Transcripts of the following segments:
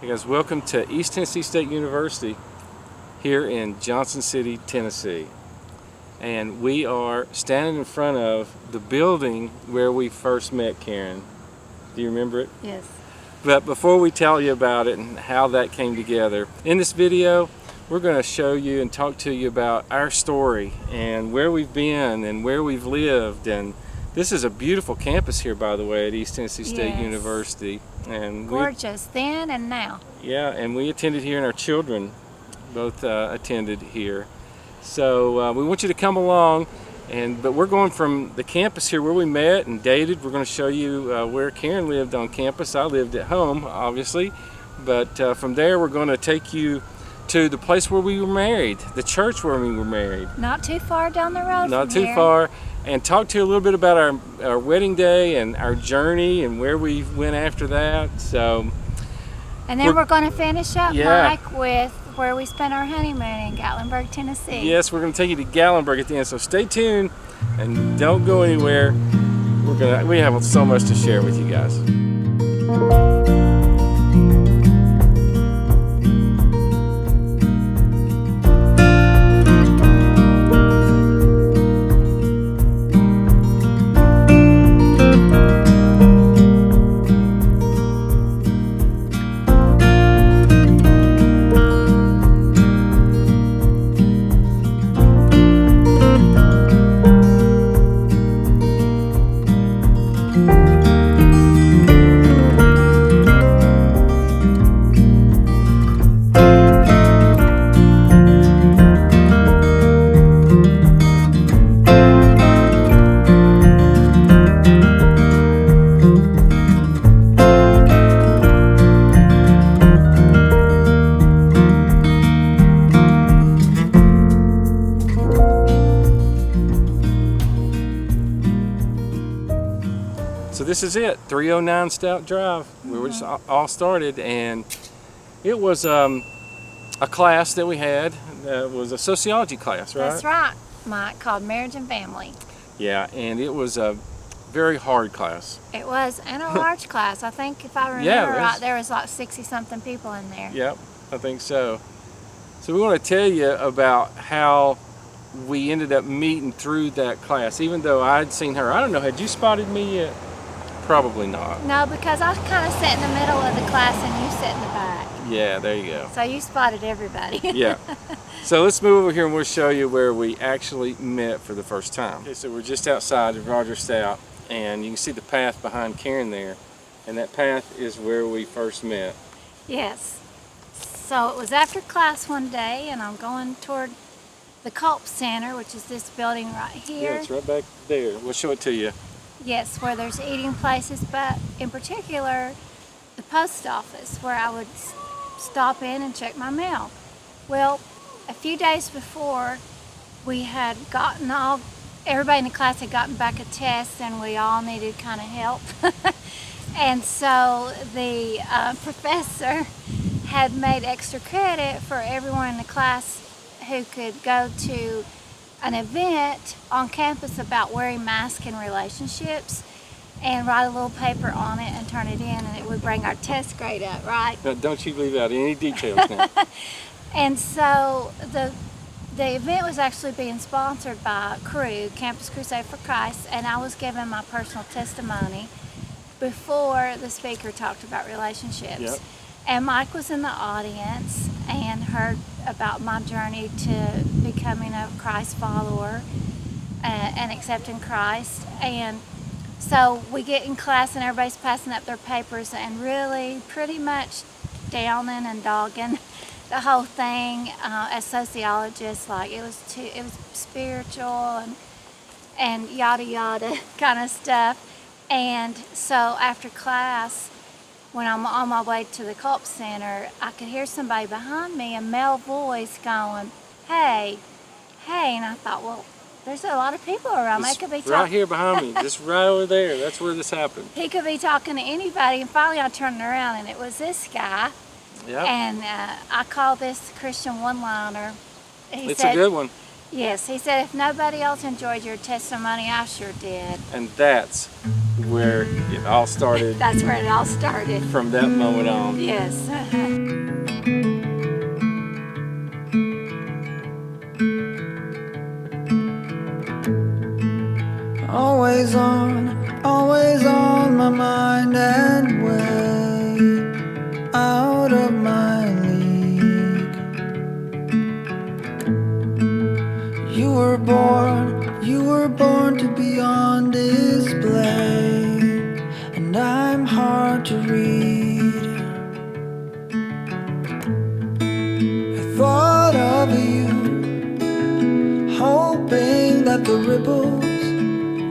Hey guys, welcome to East Tennessee State University here in Johnson City, Tennessee. And we are standing in front of the building where we first met Karen. Do you remember it? Yes. But before we tell you about it and how that came together, in this video we're going to show you and talk to you about our story and where we've been and where we've lived. And this is a beautiful campus here, by the way, at East Tennessee State University. And gorgeous then and now. Yeah, and we attended here, and our children both attended here. So we want you to come along, but we're going from the campus here where we met and dated. We're going to show you where Karen lived on campus. I lived at home, obviously, but from there we're going to take you to the place where we were married, the church where we were married. Not too far down the road. Not too far. And talk to you a little bit about our wedding day and our journey and where we went after that. So, and then we're going to finish up, Mike, with where we spent our honeymoon in Gatlinburg, Tennessee. Yes, we're going to take you to Gatlinburg at the end. So stay tuned and don't go anywhere. We have so much to share with you guys. So this is it, 309 Stout Drive, where we just all started, and it was a class that we had. It was a sociology class, right? That's right, Mike, called Marriage and Family. Yeah, and it was a very hard class. It was, and a large class. I think, if I remember right, there was like 60-something people in there. Yep, I think so. So we want to tell you about how we ended up meeting through that class, even though I'd seen her. I don't know, had you spotted me yet? Probably not. No, because I kind of sat in the middle of the class and you sat in the back. Yeah, there you go. So you spotted everybody. Yeah. So let's move over here and we'll show you where we actually met for the first time. Okay, so we're just outside of Roger Stout, and you can see the path behind Karen there, and that path is where we first met. Yes. So it was after class one day, and I'm going toward the Culp Center, which is this building right here. Yeah, it's right back there. We'll show it to you. Yes, where there's eating places, but in particular, the post office, where I would stop in and check my mail. Well, a few days before, we had gotten everybody in the class had gotten back a test, and we all needed kind of help. And so the professor had made extra credit for everyone in the class who could go to an event on campus about wearing masks in relationships, and write a little paper on it and turn it in, and it would bring our test grade up, right? Now, don't you leave out any details now. And so the event was actually being sponsored by Cru, Campus Crusade for Christ, and I was giving my personal testimony before the speaker talked about relationships. Yep. And Mike was in the audience and heard about my journey to becoming a Christ follower and accepting Christ. And so we get in class and everybody's passing up their papers and really pretty much downing and dogging the whole thing as sociologists. Like it was spiritual and yada yada kind of stuff. And so after class, when I'm on my way to the Culp Center, I could hear somebody behind me, a male voice going, "Hey, hey," and I thought, well, there's a lot of people around. They could be talking right here behind me, just right over there. That's where this happened. He could be talking to anybody, and finally I turned around, and it was this guy. Yep. And I call this Christian one-liner. It's a good one. Yes, he said, if nobody else enjoyed your testimony, I sure did. And that's where it all started. That's where it all started. From that moment on. Yes. that the ripples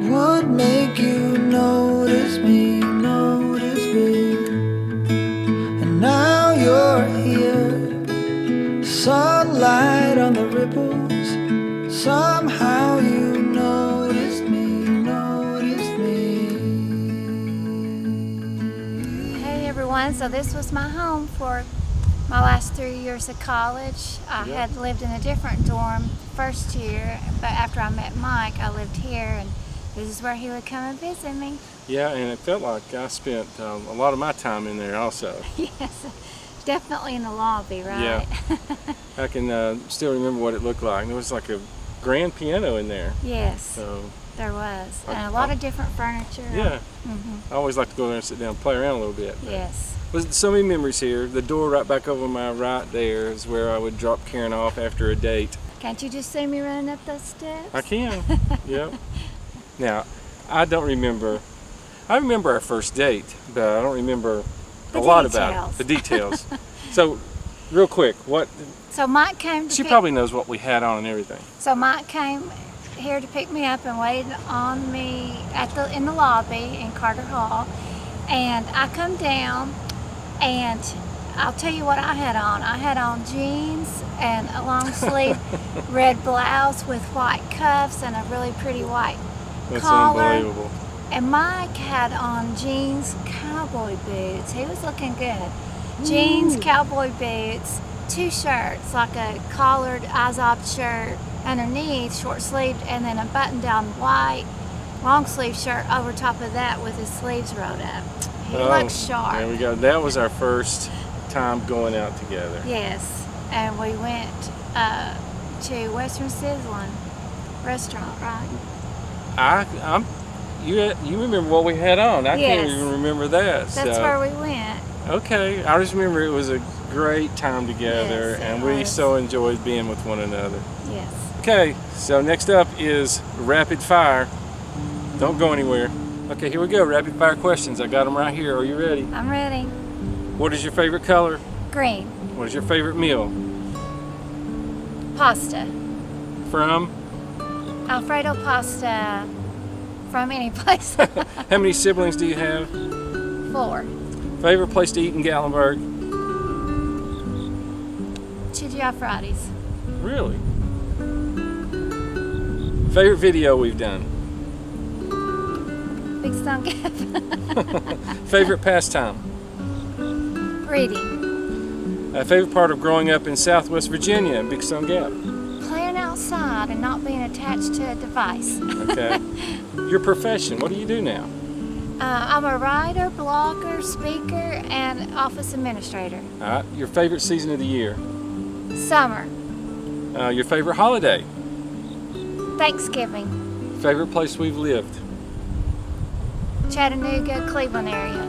would make you notice me, notice me. And now you're here, sunlight on the ripples. Somehow you noticed me, noticed me. Hey everyone, so this was my home for my last 3 years of college. I had lived in a different dorm first year, but after I met Mike, I lived here, and this is where he would come and visit me. Yeah, and it felt like I spent a lot of my time in there also. Yes, definitely in the lobby, right? Yeah. I can still remember what it looked like. There was like a grand piano in there. Yes, So there was, and a lot of different furniture. yeah, Mm-hmm. I always like to go there and sit down and play around a little bit. Yes. Was so many memories here. The door right back over my right there is where I would drop Karen off after a date. Can't you just see me running up those steps? I can. Yep. Now, I don't remember. I remember our first date, but I don't remember The a lot about details. it. The details. So, real quick, what? So Mike came to She pick, probably knows what we had on and everything. So Mike came here to pick me up and waited on me in the lobby in Carter Hall, and I come down, and I'll tell you what I had on. I had on jeans and a long sleeve red blouse with white cuffs and a really pretty white That's collar. unbelievable. And Mike had on jeans, cowboy boots. He was looking good. Jeans, cowboy boots, 2 shirts, like a collared Izod shirt underneath, short sleeved, and then a button-down white long sleeve shirt over top of that with his sleeves rolled up. He looked sharp. There we go. That was our first time going out together. Yes, and we went to Western Sizzling restaurant, right? You remember what we had on? I can't Yes. even remember that. That's so. where we went. Okay, I just remember it was a great time together, Yes, it and we was. so enjoyed being with one another. Yes. Okay, so next up is rapid fire. Don't go anywhere. Okay, here we go. Rapid fire questions. I got them right here. Are you ready? I'm ready. What is your favorite color? Green. What is your favorite meal? Pasta. From? Alfredo pasta from any place. How many siblings do you have? 4. Favorite place to eat in Gatlinburg? TGI Fridays. Really? Favorite video we've done? Big Stone Gap. Favorite pastime? Reading. Favorite part of growing up in Southwest Virginia, Big Stone Gap? Playing outside and not being attached to a device. Okay. Your profession, what do you do now? I'm a writer, blogger, speaker, and office administrator. All right. Your favorite season of the year? Summer. Your favorite holiday? Thanksgiving. Favorite place we've lived? Chattanooga, Cleveland area.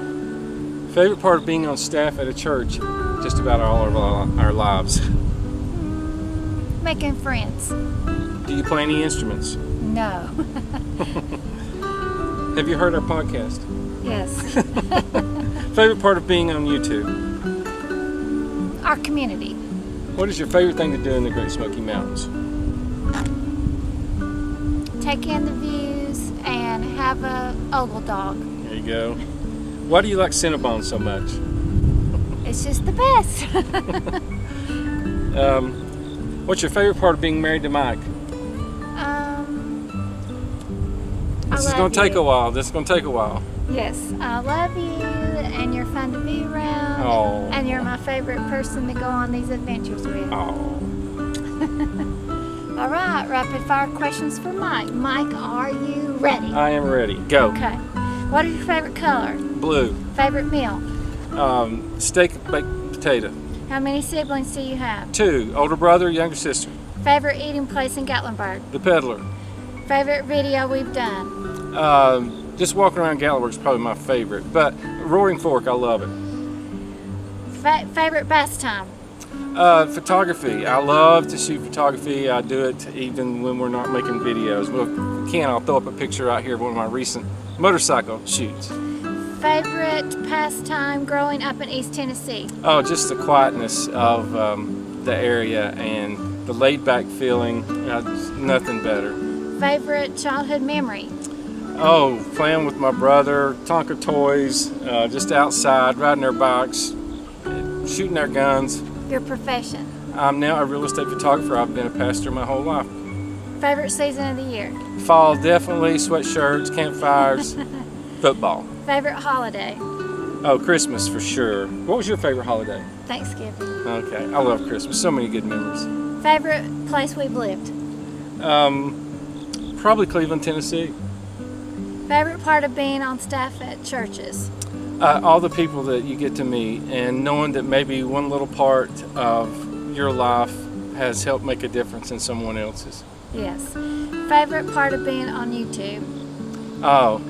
Favorite part of being on staff at a church? Just about all of our lives. Making friends. Do you play any instruments? No. Have you heard our podcast? Yes. Favorite part of being on YouTube? Our community. What is your favorite thing to do in the Great Smoky Mountains? Take in the views and have a ogle dog. There you go. Why do you like Cinnabon so much? It's just the best. What's your favorite part of being married to Mike? This is going to take a while. This is going to take a while. Yes, I love you, and you're fun to be around. Oh. And you're my favorite person to go on these adventures with. Oh. All right, rapid fire questions for Mike. Mike, are you ready? I am ready. Go. Okay. What is your favorite color? Blue. Favorite meal? Steak baked potato. How many siblings do you have? 2. Older brother, younger sister. Favorite eating place in Gatlinburg? The peddler. Favorite video we've done? Just walking around Gatlinburg is probably my favorite. But Roaring Fork, I love it. Favorite pastime? Photography. I love to shoot photography. I do it even when we're not making videos. Well, if we can, I'll throw up a picture out here of one of my recent motorcycle shoots. Favorite pastime growing up in East Tennessee? Oh, just the quietness of the area and the laid-back feeling. Nothing better. favorite childhood memory? Oh, playing with my brother, Tonka toys, just outside, riding our bikes, shooting our guns. Your profession? I'm now a real estate photographer. I've been a pastor my whole life. Favorite season of the year? Fall, definitely, sweatshirts, campfires, football. Favorite holiday? Oh, Christmas for sure. What was your favorite holiday? Thanksgiving. Okay, I love Christmas. So many good memories. Favorite place we've lived? Probably Cleveland, Tennessee. Favorite part of being on staff at churches? All the people that you get to meet and knowing that maybe one little part of your life has helped make a difference in someone else's. Yes. Favorite part of being on YouTube? Oh,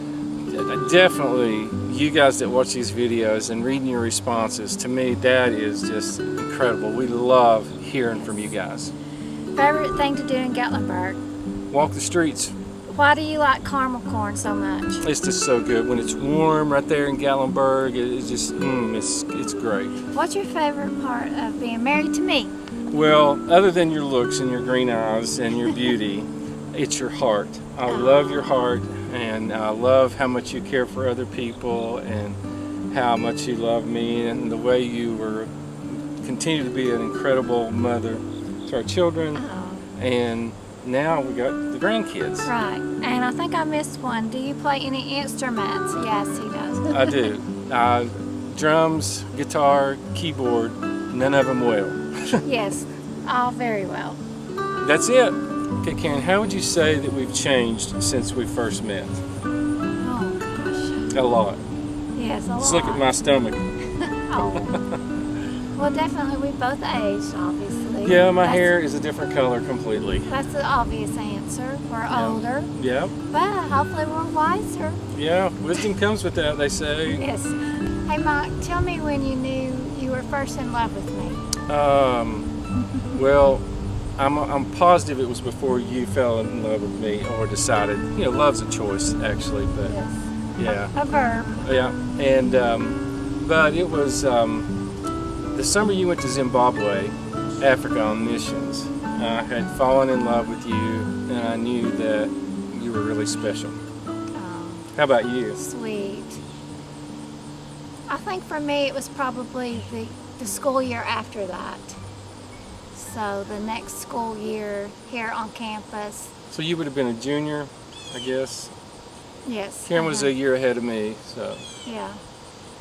definitely you guys that watch these videos and reading your responses. To me, that is just incredible. We love hearing from you guys. Favorite thing to do in Gatlinburg? Walk the streets. Why do you like caramel corn so much? It's just so good. When it's warm right there in Gatlinburg, it's just, it's great. What's your favorite part of being married to me? Well, other than your looks and your green eyes and your beauty, it's your heart. I love your heart, and I love how much you care for other people and how much you love me and the way you continue to be an incredible mother to our children. And now we got the grandkids. Right, and I think I missed one. Do you play any instruments? Yes, he does. I do. Drums, guitar, keyboard, none of them well. Yes, all very well. That's it. Okay, Karen, how would you say that we've changed since we first met? Oh, gosh. A lot. Yes, a lot. Let's look at my stomach. Oh. Well, definitely we both aged, obviously. Yeah, my hair is a different color completely. That's the obvious answer. We're older, Yeah. but hopefully we're wiser. Yeah, wisdom comes with that, they say. Yes. Hey, Mike, tell me when you knew you were first in love with me. Well, I'm positive it was before you fell in love with me or decided. You know, love's a choice, actually, but Yes. yeah. A verb. Yeah, and but it was the summer you went to Zimbabwe, Africa on missions. I had fallen in love with you, and I knew that you were really special. Oh, How about you? sweet. I think for me it was probably the school year after that. So the next school year here on campus. So you would have been a junior, I guess. Yes. Karen was a year ahead of me, so. Yeah.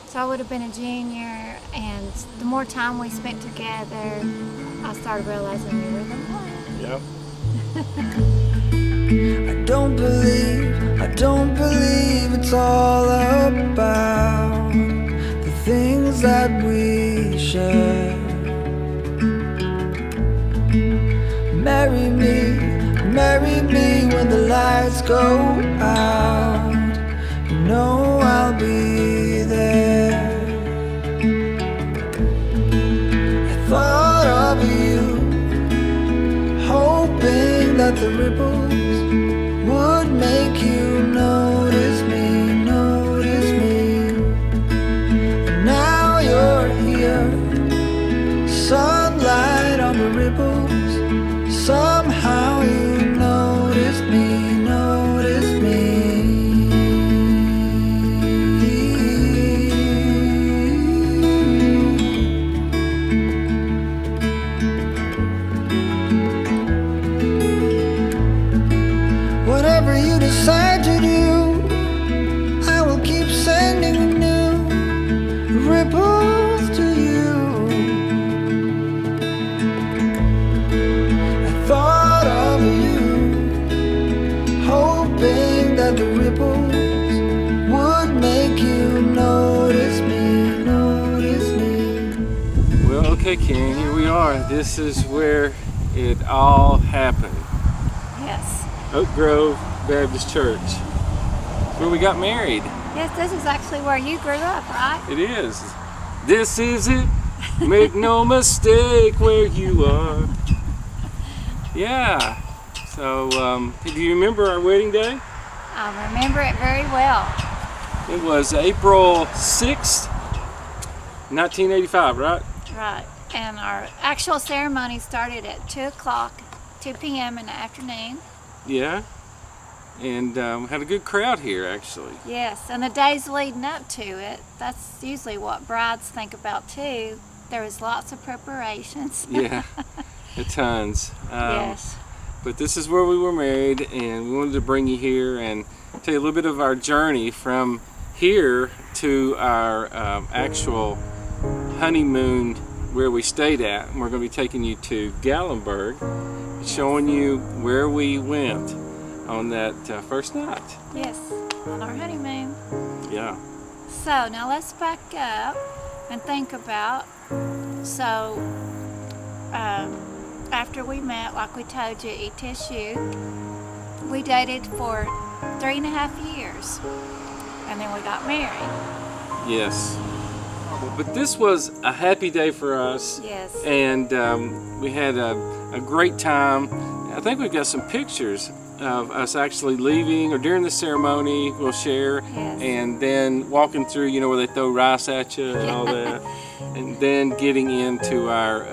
So I would have been a junior, and the more time we spent together, I started realizing you were the one. Yep. I don't believe it's all about the things that we share. Marry me when the lights go out. You know I'll be there. I thought of you, hoping that the ripples would make you notice me, notice me. And now you're here, sunlight on the ripples. Somehow you notice me, notice me. Whatever you decide to do, I will keep sending new ripples to you. I thought of you, hoping that the ripples would make you notice me, notice me. Well, okay, Karen, here we are. This is where it all happened. Yes. Oak Grove Baptist Church, where we got married. Yes, this is actually where you grew up, right? It is. This is it. Make no mistake where you are. Yeah. So, do you remember our wedding day? I remember it very well. It was April 6th, 1985, right? Right. And our actual ceremony started at 2 p.m. in the afternoon. Yeah. and had a good crowd here actually. Yes, and the days leading up to it, that's usually what brides think about too. There was lots of preparations. Yeah, tons. Yes. But this is where we were married, and we wanted to bring you here and tell you a little bit of our journey from here to our actual honeymoon where we stayed at. And we're going to be taking you to Gatlinburg, showing you where we went on that first night. Yes, on our honeymoon. Yeah. So now let's back up and think about, so after we met, like we told you, ETSU, we dated for 3.5 years, and then we got married. Yes. But this was a happy day for us. Yes. And we had a great time. I think we've got some pictures of us actually leaving, or during the ceremony we'll share. Yes. And then walking through, you know, where they throw rice at you and all that. And then getting into our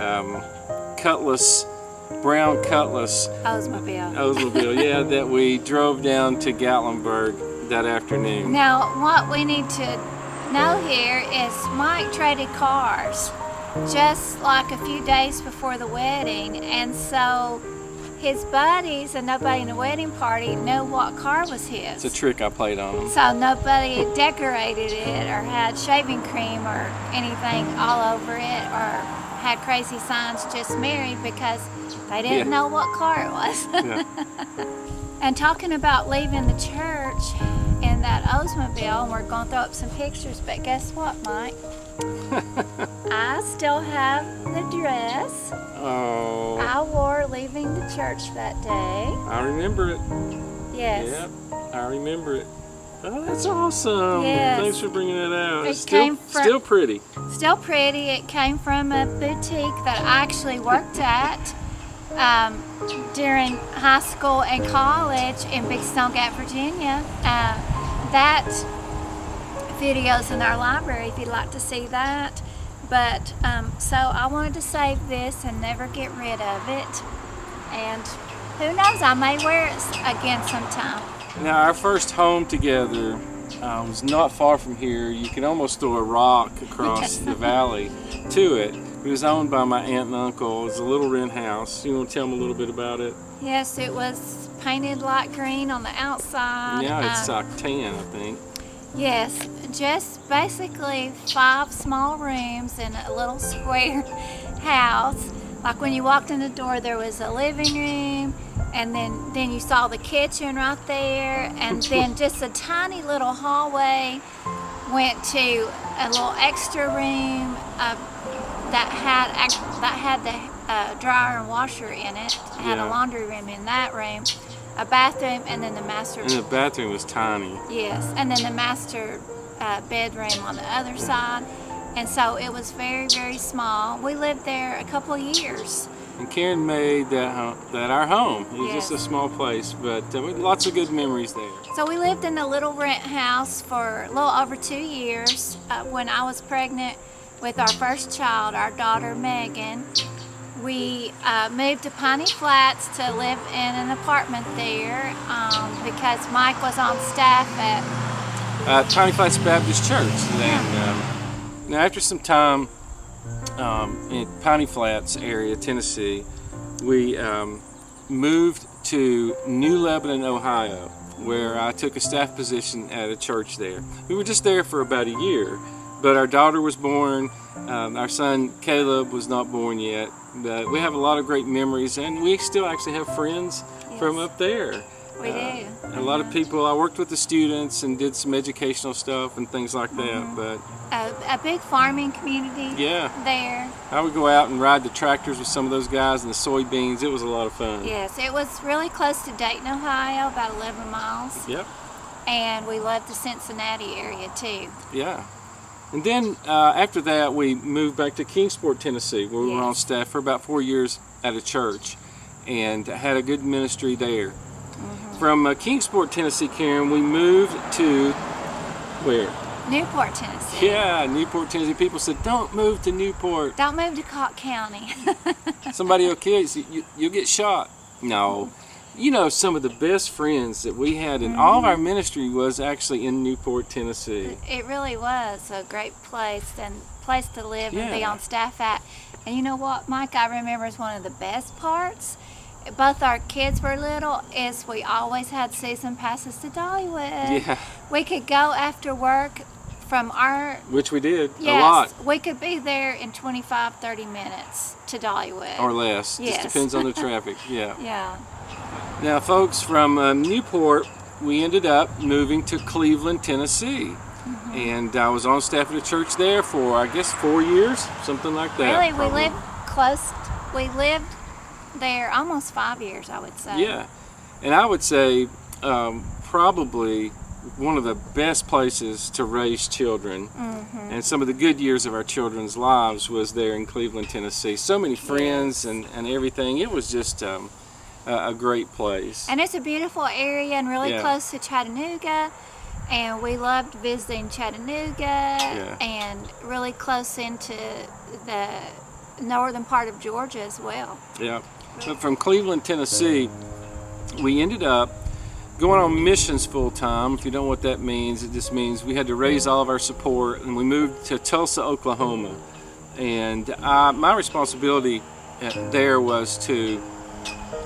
brown Cutlass Oldsmobile. yeah, that we drove down to Gatlinburg that afternoon. Now, what we need to know here is Mike traded cars just like a few days before the wedding, and so his buddies and nobody in the wedding party knew what car was his. It's a trick I played on them. So nobody decorated it or had shaving cream or anything all over it or had crazy signs, just married, because they didn't know what car it was. Yeah. And talking about leaving the church in that Oldsmobile, and we're going to throw up some pictures, but guess what, Mike? I still have the dress Oh. I wore leaving the church that day. I remember it. Yes. Yep, I remember it. Oh, that's awesome. Yes. Thanks for bringing that out. It It's came from- still pretty. Still pretty. It came from a boutique that I actually worked at during high school and college in Big Stone Gap, Virginia. That video's in our library if you'd like to see that. But so I wanted to save this and never get rid of it. And who knows, I may wear it again sometime. Now, our first home together was not far from here. You can almost throw a rock across the valley to it. It was owned by my aunt and uncle. It was a little rent house. You want to tell them a little bit about it? Yes, it was painted light green on the outside. Yeah, it's like tan, I think. Yes, just basically 5 small rooms in a little square house. Like when you walked in the door, there was a living room, and then you saw the kitchen right there, and then just a tiny little hallway went to a little extra room that had the dryer and washer in it. It had a laundry room in that room, a bathroom, and then the master. And the bathroom was tiny. Yes, and then the master bedroom on the other side. And so it was very, very small. We lived there a couple of years. And Karen made that our home. It was Yes. just a small place, but lots of good memories there. So we lived in a little rent house for a little over 2 years. When I was pregnant with our first child, our daughter Megan, we moved to Piney Flats to live in an apartment there because Mike was on staff at Piney Flats Baptist Church. And, now, after some time in Piney Flats area, Tennessee, we moved to New Lebanon, Ohio, where I took a staff position at a church there. We were just there for about a year, but our daughter was born. Our son Caleb was not born yet. But we have a lot of great memories, and we still actually have friends from up there. We do. A lot of people. I worked with the students and did some educational stuff and things like that. But A big farming community there. I would go out and ride the tractors with some of those guys and the soybeans. It was a lot of fun. Yes, it was really close to Dayton, Ohio, about 11 miles. Yep. And we loved the Cincinnati area too. Yeah. And then after that, we moved back to Kingsport, Tennessee, where we were on staff for about 4 years at a church and had a good ministry there. From Kingsport, Tennessee, Karen, we moved to where? Newport, Tennessee. Yeah, Newport, Tennessee. People said, don't move to Newport. Don't move to Cocke County. Somebody will kill you. You'll get shot. No. You know, some of the best friends that we had in all of our ministry was actually in Newport, Tennessee. It really was a great place to live and be Yeah. on staff at. And you know what, Mike, I remember is one of the best parts. Both our kids were little, is we always had season passes to Dollywood. Yeah, We could go after work from our, which we did a yes, lot, we could be there in 25-30 minutes to Dollywood. or less. Yes. Just depends on the traffic. Yeah. Yeah. Now, folks, from Newport, we ended up moving to Cleveland, Tennessee. And I was on staff at a church there for, I guess, 4 years, something like that. Really, probably. we lived there almost 5 years, I would say. Yeah. And I would say probably one of the best places to raise children. And some of the good years of our children's lives was there in Cleveland, Tennessee. So many friends and everything. It was just a great place. And it's a beautiful area and really Yeah. close to Chattanooga. And we loved visiting Chattanooga and really close into the northern part of Georgia as well. Yeah. But from Cleveland, Tennessee, we ended up going on missions full time. If you don't know what that means, it just means we had to raise all of our support, and we moved to Tulsa, Oklahoma. And my responsibility there was to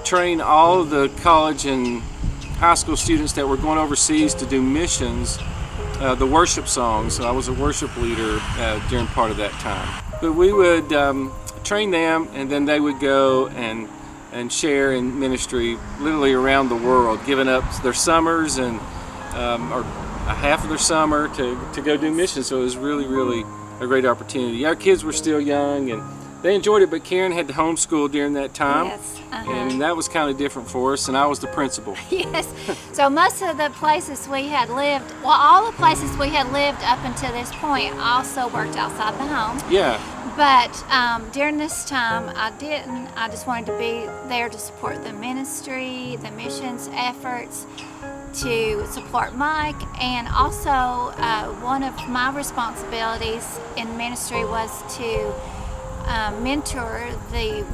train all of the college and high school students that were going overseas to do missions, the worship songs. So I was a worship leader during part of that time. But we would train them, and then they would go and share in ministry literally around the world, giving up their summers and or a half of their summer to go do missions. So it was really, really a great opportunity. Our kids were still young and they enjoyed it, but Karen had to homeschool during that time. Yes. And that was kind of different for us, and I was the principal. Yes. So most of the places we had lived, well, all the places we had lived up until this point also worked outside the home. Yeah, But during this time, I didn't. I just wanted to be there to support the ministry, the missions efforts, to support Mike. And also, one of my responsibilities in ministry was to mentor the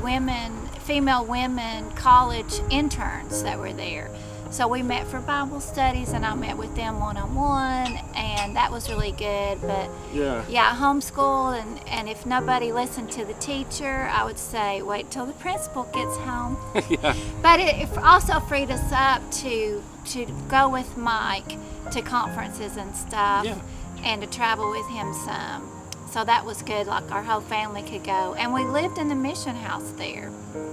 female women college interns that were there. So we met for Bible studies, and I met with them one-on-one, and that was really good. But yeah, homeschool, and if nobody listened to the teacher, I would say wait till the principal gets home. yeah, But it also freed us up to go with Mike to conferences and stuff, Yeah. and to travel with him some. So that was good, like our whole family could go. And we lived in the mission house there.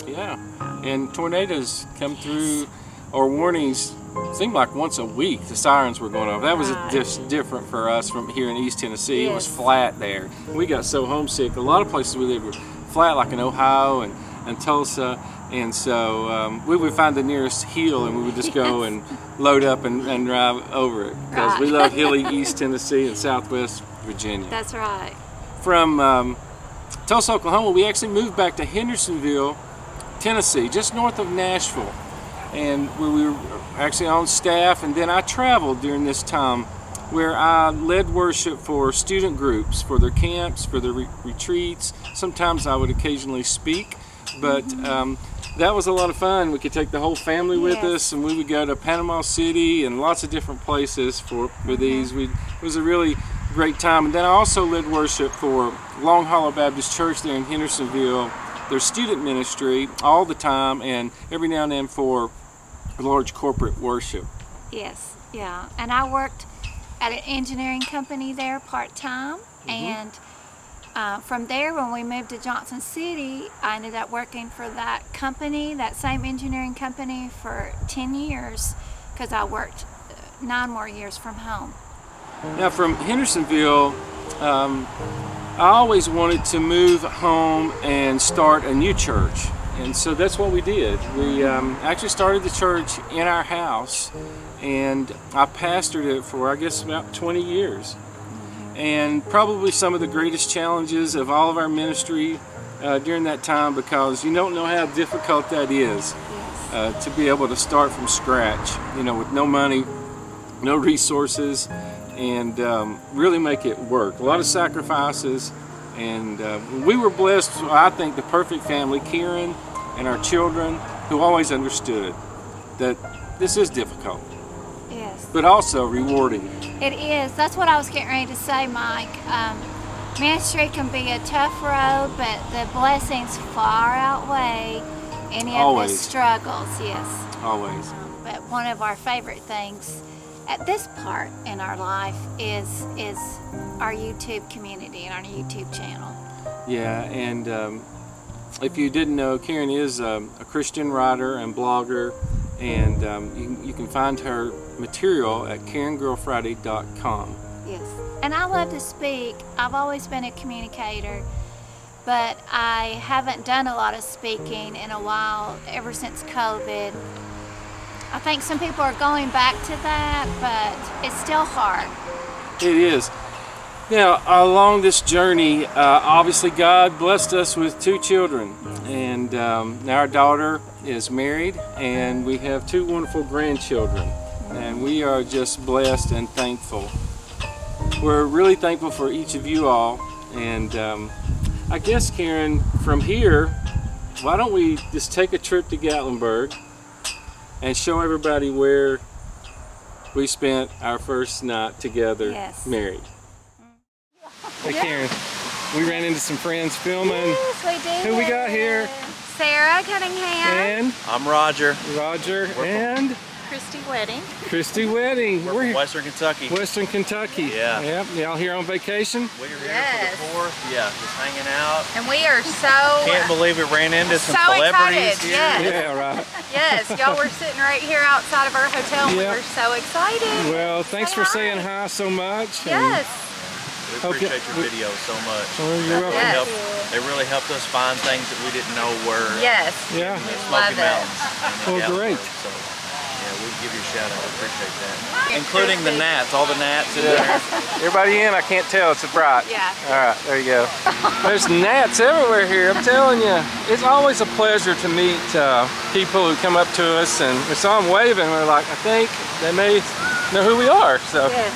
yeah. And tornadoes come through, or warnings, seemed like once a week the sirens were going off. That was Right. just different for us from here in East Tennessee. It was Yes. flat there. We got so homesick. A lot of places we lived were flat, like in Ohio and Tulsa. And so we would find the nearest hill, and we would just go and load up and drive over it, because we Right. love hilly East Tennessee and Southwest Virginia. That's right. From Tulsa, Oklahoma, we actually moved back to Hendersonville, Tennessee, just north of Nashville, and where we were actually on staff. And then I traveled during this time, where I led worship for student groups, for their camps, for their retreats. Sometimes I would occasionally speak, but that was a lot of fun. We could take the whole family with Yes. us, and we would go to Panama City and lots of different places for these. It was a really great time. And then I also led worship for Long Hollow Baptist Church there in Hendersonville, their student ministry all the time, and every now and then for large corporate worship. Yes, yeah. And I worked at an engineering company there part-time. And from there, when we moved to Johnson City, I ended up working for that company, that same engineering company, for 10 years, because I worked 9 more years from home. Now, from Hendersonville, I always wanted to move home and start a new church. And so that's what we did. We actually started the church in our house, and I pastored it for, I guess, about 20 years. And probably some of the greatest challenges of all of our ministry during that time, because you don't know how difficult that is, to be able to start from scratch, with no money, no resources, and really make it work. A lot of sacrifices, and we were blessed. I think the perfect family, Karen and our children, who always understood that this is difficult, Yes. but also rewarding. It is. That's what I was getting ready to say, Mike. Ministry can be a tough road, but the blessings far outweigh any of the Always. struggles. Yes. Always. But one of our favorite things at this part in our life is our YouTube community and our YouTube channel. Yeah, and if you didn't know, Karen is a Christian writer and blogger, and you can find her material at karengirlfriday.com. Yes. And I love to speak. I've always been a communicator, but I haven't done a lot of speaking in a while, ever since COVID. I think some people are going back to that, but it's still hard. It is. Now, along this journey, obviously God blessed us with 2 children, and now our daughter is married, and we have 2 wonderful grandchildren, and we are just blessed and thankful. We're really thankful for each of you all, and I guess, Karen, from here, why don't we just take a trip to Gatlinburg and show everybody where we spent our first night together, Yes. married. Hey Karen, we ran into some friends filming. Yes, we did. Who we got here? Sarah Cunningham. And I'm Roger. Roger and Christy Wedding. Christy Wedding. We're from Western Kentucky. Western Kentucky. Yeah. Yep. Y'all here on vacation? We're here Yes. for the 4th. Yeah, just hanging out. And we are so Can't believe we ran into some So celebrities excited, here. yes. Yeah, right. yes, y'all were sitting right here outside of our hotel. And Yeah. We were so excited. Well, thanks Say for hi. saying hi so much. Yes. We Okay. appreciate your videos so much. Oh, you're welcome. Yes. They really helped us find things that we didn't know were Yes. Yeah. in the Love Smoky it. Mountains. and in Well, great. Gatlinburg. So, yeah, we'll give you a shout out. We appreciate that. Including the gnats, all the gnats in there. Everybody in? I can't tell. It's bright. Yeah. All right, there you go. There's gnats everywhere here. I'm telling you, it's always a pleasure to meet people who come up to us, and we saw them waving. We're like, I think they may know who we are. So, Yes.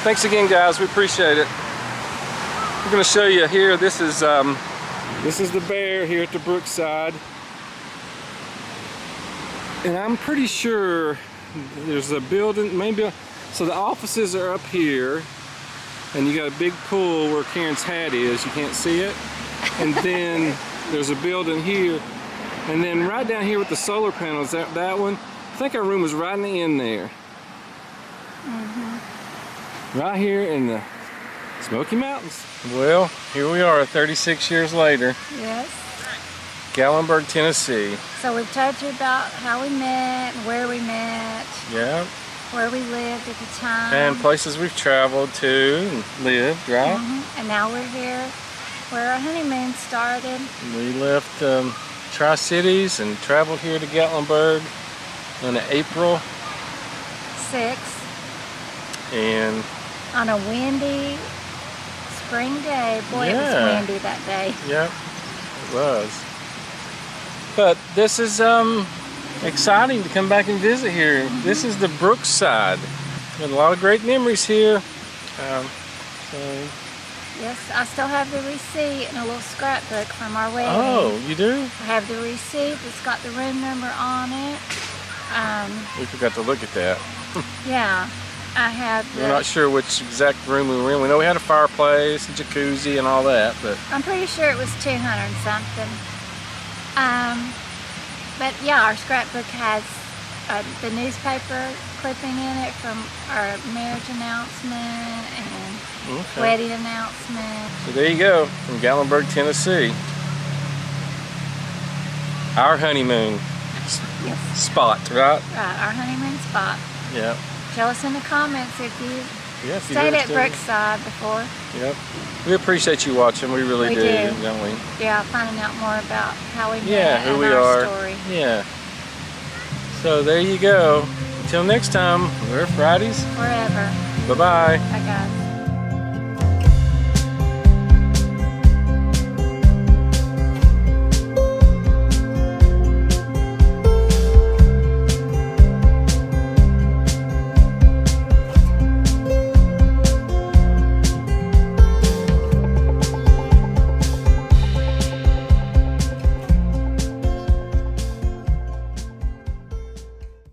thanks again, guys. We appreciate it. We're going to show you here. This is the bear here at the Brookside, and I'm pretty sure there's a building, maybe. So the offices are up here, and you got a big pool where Karen's hat is. You can't see it, and then there's a building here, and then right down here with the solar panels. That one. I think our room was right in the end there. Right here in the Smoky Mountains. Well, here we are 36 years later, Yes. Gatlinburg, Tennessee. So we've told you about how we met, where we met, Yeah, where we lived at the time. and places we've traveled to and lived, right? And now we're here where our honeymoon started. We left Tri-Cities and traveled here to Gatlinburg on April, 6th and on a windy spring day. Boy, it was Yeah. windy that day. yeah, it was. But this is exciting to come back and visit here. This is the Brookside. Got a lot of great memories here. So, Yes, I still have the receipt and a little scrapbook from our wedding. oh, you do? I have the receipt. It's got the room number on it. We forgot to look at that. Yeah, I have We're not sure which exact room we were in. We know we had a fireplace, a jacuzzi, and all that, but I'm pretty sure it was 200 and something. But yeah, our scrapbook has the newspaper clipping in it from our marriage announcement and okay. wedding announcement. So there you go, from Gatlinburg, Tennessee. Our honeymoon Yes, spot, right? right, our honeymoon spot. Yep. Tell us in the comments if you Yes, you stayed did at too. Brookside before. Yep. We appreciate you watching. We really We do, do. don't we? Yeah, finding out more about how we met Yeah, who and we our are. story. Yeah. So there you go. Until next time, we're Fridays. Forever. Bye-bye. Bye guys.